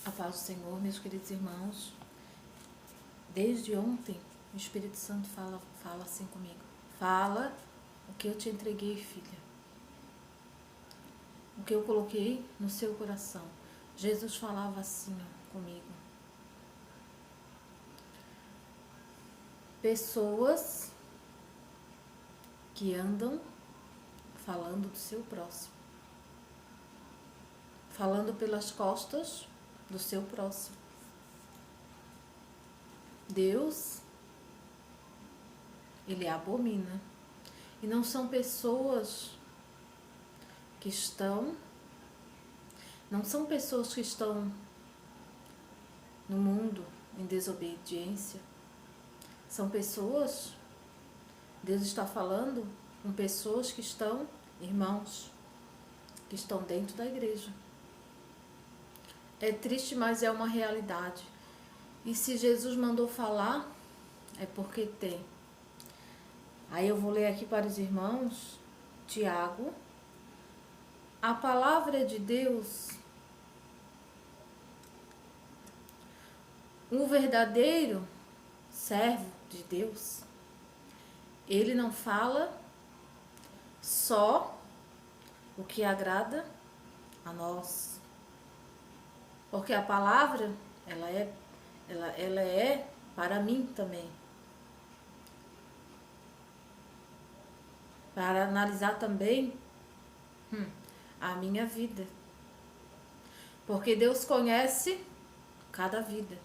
A paz do Senhor, meus queridos irmãos. Desde ontem, o Espírito Santo fala assim comigo. Fala o que eu te entreguei, filha. O que eu coloquei no seu coração. Jesus falava assim comigo. Pessoas que andam falando do seu próximo. Falando pelas costas do seu próximo. Deus, Ele abomina. E não são pessoas que estão no mundo em desobediência. São pessoas, Deus está falando com pessoas que estão, irmãos, que estão dentro da igreja. É triste, mas é uma realidade. E se Jesus mandou falar, é porque tem. Aí eu vou ler aqui para os irmãos, Tiago. A palavra de Deus, um verdadeiro servo de Deus, ele não fala só o que agrada a nós. Porque a palavra, ela é para mim também. Para analisar também a minha vida. Porque Deus conhece cada vida.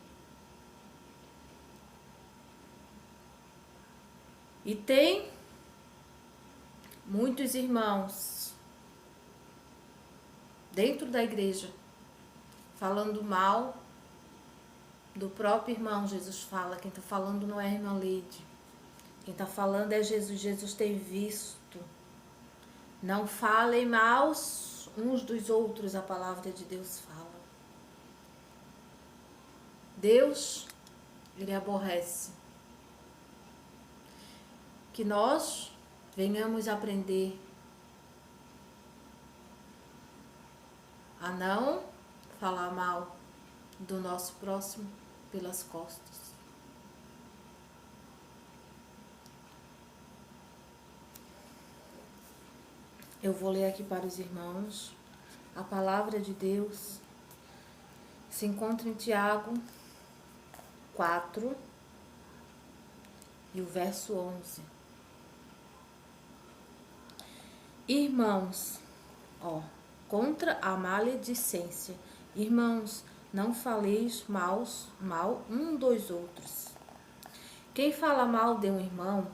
E tem muitos irmãos dentro da igreja falando mal do próprio irmão. Jesus fala, quem está falando não é a irmã Leide. Quem está falando é Jesus. Jesus tem visto. Não falem mal uns dos outros, a palavra de Deus fala. Deus, Ele aborrece. Que nós venhamos aprender a não falar mal do nosso próximo pelas costas. Eu vou ler aqui para os irmãos. A palavra de Deus se encontra em Tiago 4 e o verso 11. Irmãos, contra a maledicência, irmãos, não faleis mal um dos outros. Quem fala mal de um irmão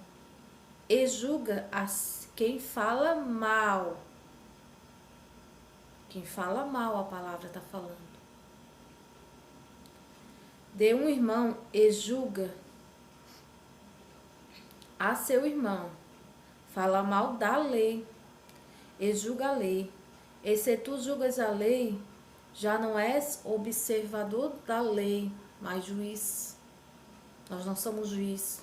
e julga quem fala mal. Quem fala mal, a palavra está falando. De um irmão e julga a seu irmão. Fala mal da lei e julga a lei. E se tu julgas a lei, já não és observador da lei, mas juiz. Nós não somos juiz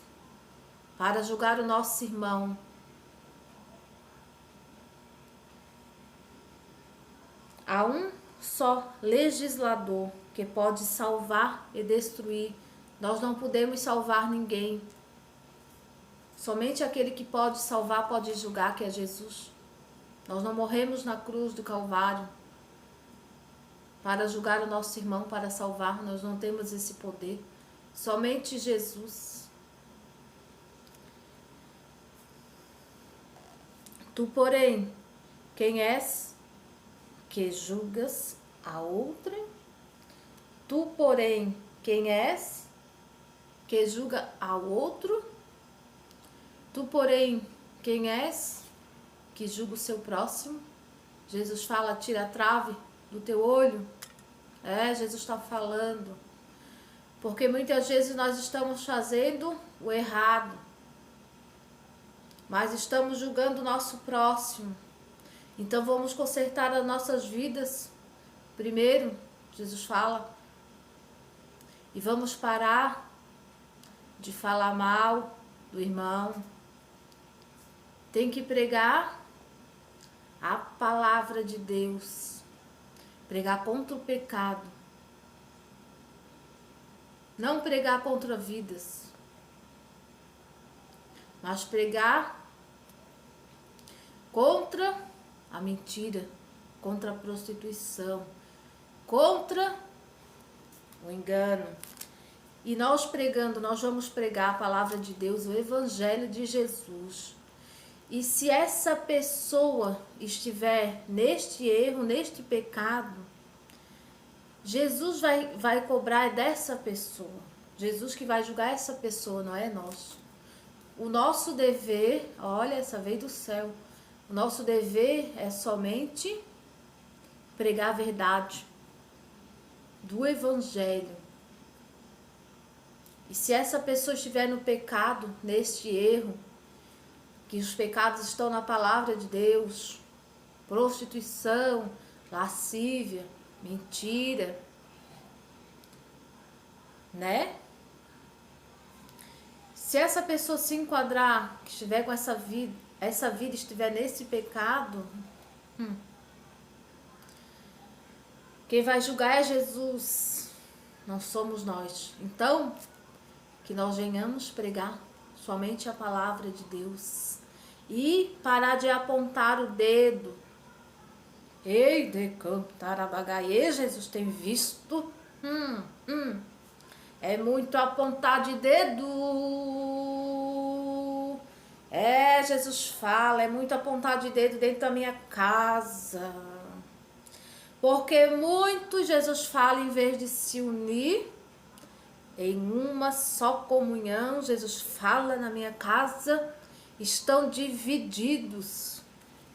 para julgar o nosso irmão. Há um só legislador que pode salvar e destruir. Nós não podemos salvar ninguém. Somente aquele que pode salvar, pode julgar, que é Jesus. Nós não morremos na cruz do Calvário para julgar o nosso irmão, para salvar. Nós não temos esse poder. Somente Jesus. Tu, porém, quem és que julgas a outra? Tu, porém, quem és que julga ao outro? Tu, porém, quem és que julga o seu próximo? Jesus fala, tira a trave do teu olho. Jesus está falando. Porque muitas vezes nós estamos fazendo o errado, mas estamos julgando o nosso próximo. Então vamos consertar as nossas vidas primeiro, Jesus fala, e vamos parar de falar mal do irmão. Tem que pregar a palavra de Deus, pregar contra o pecado. Não pregar contra vidas, mas pregar contra a mentira, contra a prostituição, contra o engano. E nós pregando, nós vamos pregar a palavra de Deus, o Evangelho de Jesus. E se essa pessoa estiver neste erro, neste pecado, Jesus vai cobrar dessa pessoa. Jesus que vai julgar essa pessoa, não é nós. O nosso dever, olha, essa veio do céu. O nosso dever é somente pregar a verdade do Evangelho. E se essa pessoa estiver no pecado, neste erro, que os pecados estão na palavra de Deus, prostituição, lascívia, mentira, né? Se essa pessoa se enquadrar, que estiver com essa vida estiver nesse pecado, quem vai julgar é Jesus, não somos nós. Então, que nós venhamos pregar somente a palavra de Deus e parar de apontar o dedo. Ei, decantar a bagaia, Jesus tem visto? É muito apontar de dedo. Jesus fala, é muito apontar de dedo dentro da minha casa. Porque muito Jesus fala, em vez de se unir em uma só comunhão, Jesus fala na minha casa, estão divididos.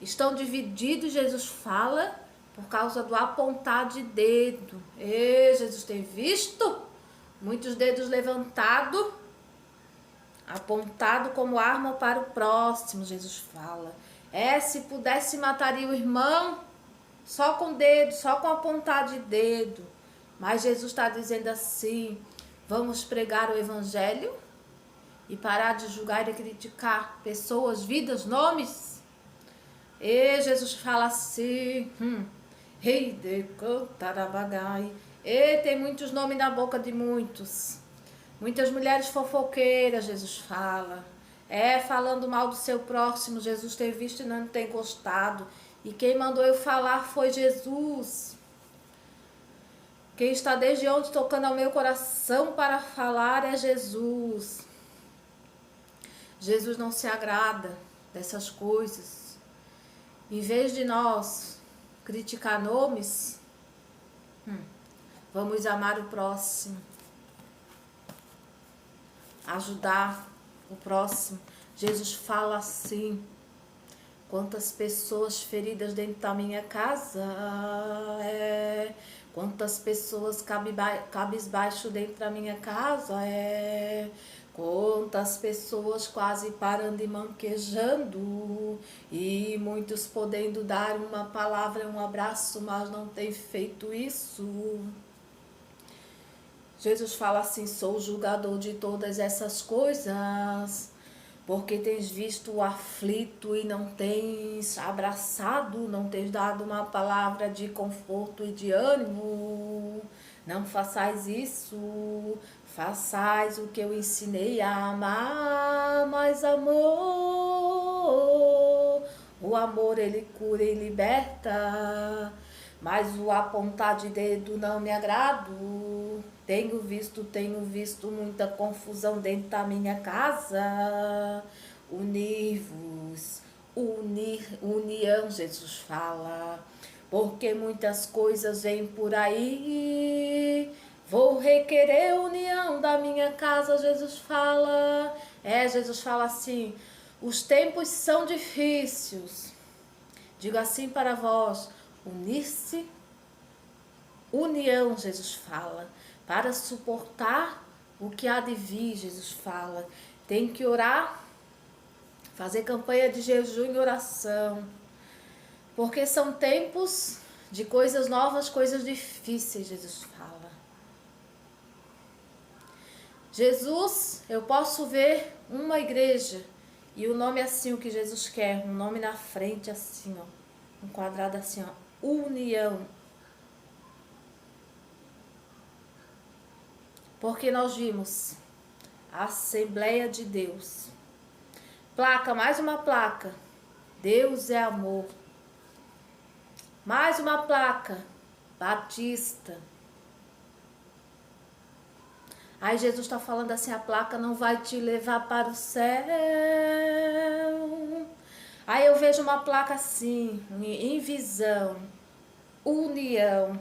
Estão divididos, Jesus fala, por causa do apontar de dedo. Jesus tem visto muitos dedos levantados, apontado como arma para o próximo, Jesus fala. Se pudesse mataria o irmão só com dedo, só com apontar de dedo. Mas Jesus está dizendo assim, vamos pregar o Evangelho e parar de julgar e criticar pessoas, vidas, nomes. Jesus fala assim, rei de cantarabagai. Tem muitos nomes na boca de muitos. Muitas mulheres fofoqueiras, Jesus fala. Falando mal do seu próximo, Jesus tem visto e não tem gostado. E quem mandou eu falar foi Jesus. Quem está desde ontem tocando ao meu coração para falar é Jesus. Jesus não se agrada dessas coisas. Em vez de nós criticar nomes, vamos amar o próximo. Ajudar o próximo. Jesus fala assim, quantas pessoas feridas dentro da minha casa, quantas pessoas cabisbaixo dentro da minha casa, quantas pessoas quase parando e manquejando, e muitos podendo dar uma palavra, um abraço, mas não tem feito isso. Jesus fala assim, sou o julgador de todas essas coisas, porque tens visto o aflito e não tens abraçado, não tens dado uma palavra de conforto e de ânimo. Não façais isso, façais o que eu ensinei a amar, mas amor, o amor ele cura e liberta, mas o apontar de dedo não me agrado. Tenho visto muita confusão dentro da minha casa. Unir-vos, união, Jesus fala. Porque muitas coisas vêm por aí. Vou requerer união da minha casa, Jesus fala. Jesus fala assim, os tempos são difíceis. Digo assim para vós, unir-se, união, Jesus fala. Para suportar o que há de vir, Jesus fala. Tem que orar, fazer campanha de jejum e oração. Porque são tempos de coisas novas, coisas difíceis, Jesus fala. Jesus, eu posso ver uma igreja e o nome assim, o que Jesus quer, um nome na frente assim, ó, um quadrado assim, ó, união. Porque nós vimos a Assembleia de Deus. Placa, mais uma placa. Deus é amor. Mais uma placa. Batista. Aí Jesus está falando assim, a placa não vai te levar para o céu. Aí eu vejo uma placa assim, em visão. União.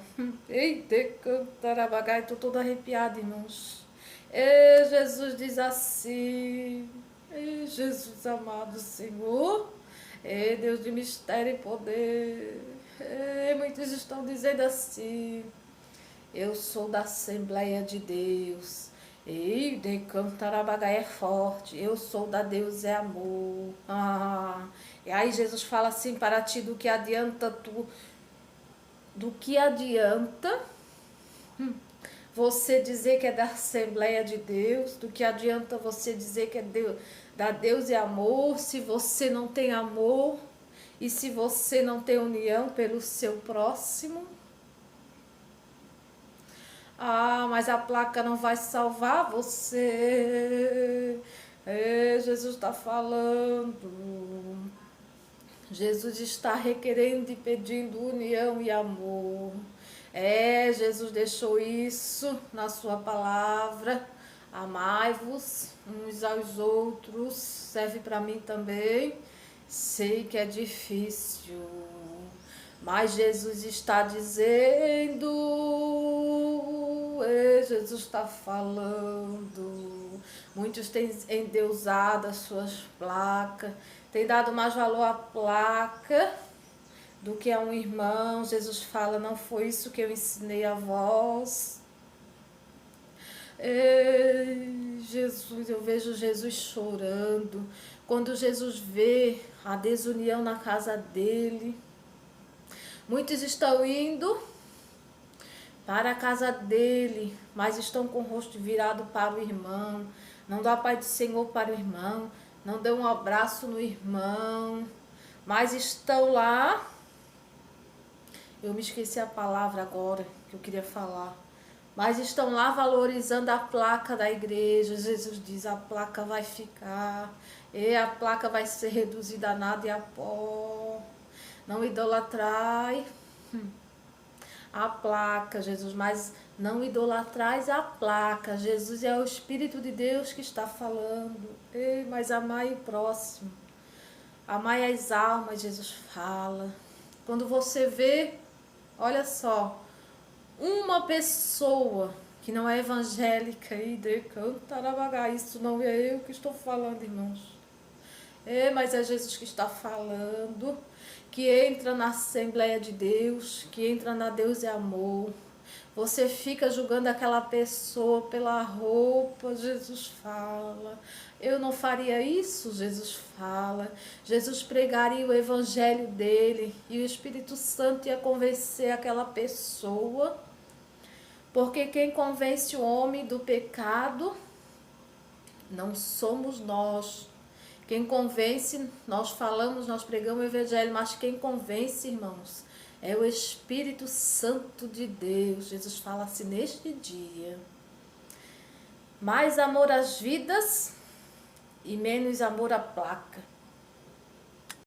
Eita, cantarabagai, estou toda arrepiada, irmãos. E Jesus diz assim, e Jesus amado Senhor, e Deus de mistério e poder. E muitos estão dizendo assim, eu sou da Assembleia de Deus. E de Cantarabagai é forte. Eu sou da Deus é amor. E aí Jesus fala assim, para ti, do que adianta tu... Do que adianta você dizer que é da Assembleia de Deus? Do que adianta você dizer que é da Deus é amor, se você não tem amor e se você não tem união pelo seu próximo? Mas a placa não vai salvar você. Jesus está falando. Jesus está requerendo e pedindo união e amor. Jesus deixou isso na sua palavra. Amai-vos uns aos outros. Serve para mim também. Sei que é difícil, mas Jesus está dizendo, Jesus está falando. Muitos têm endeusado as suas placas, têm dado mais valor à placa do que a um irmão. Jesus fala, não foi isso que eu ensinei a vós. Jesus, eu vejo Jesus chorando. Quando Jesus vê a desunião na casa dele, muitos estão indo para a casa dele, mas estão com o rosto virado para o irmão. Não dá a paz do Senhor para o irmão, não dão um abraço no irmão, mas estão lá. Eu me esqueci a palavra agora que eu queria falar. Mas estão lá valorizando a placa da igreja. Jesus diz, a placa vai ficar, e a placa vai ser reduzida a nada e a pó. Não idolatrai a placa, Jesus, mas não idolatrais a placa. Jesus é o Espírito de Deus que está falando. Mas amai o próximo, amai as almas, Jesus fala. Quando você vê, olha só, uma pessoa que não é evangélica e decantarabagai, isso não é eu que estou falando, irmãos. Mas é Jesus que está falando, que entra na Assembleia de Deus, que entra na Deus é amor. Você fica julgando aquela pessoa pela roupa, Jesus fala. Eu não faria isso, Jesus fala. Jesus pregaria o evangelho dele e o Espírito Santo ia convencer aquela pessoa. Porque quem convence o homem do pecado não somos nós. Quem convence, nós falamos, nós pregamos o evangelho, mas quem convence, irmãos, é o Espírito Santo de Deus. Jesus fala assim neste dia. Mais amor às vidas e menos amor à placa.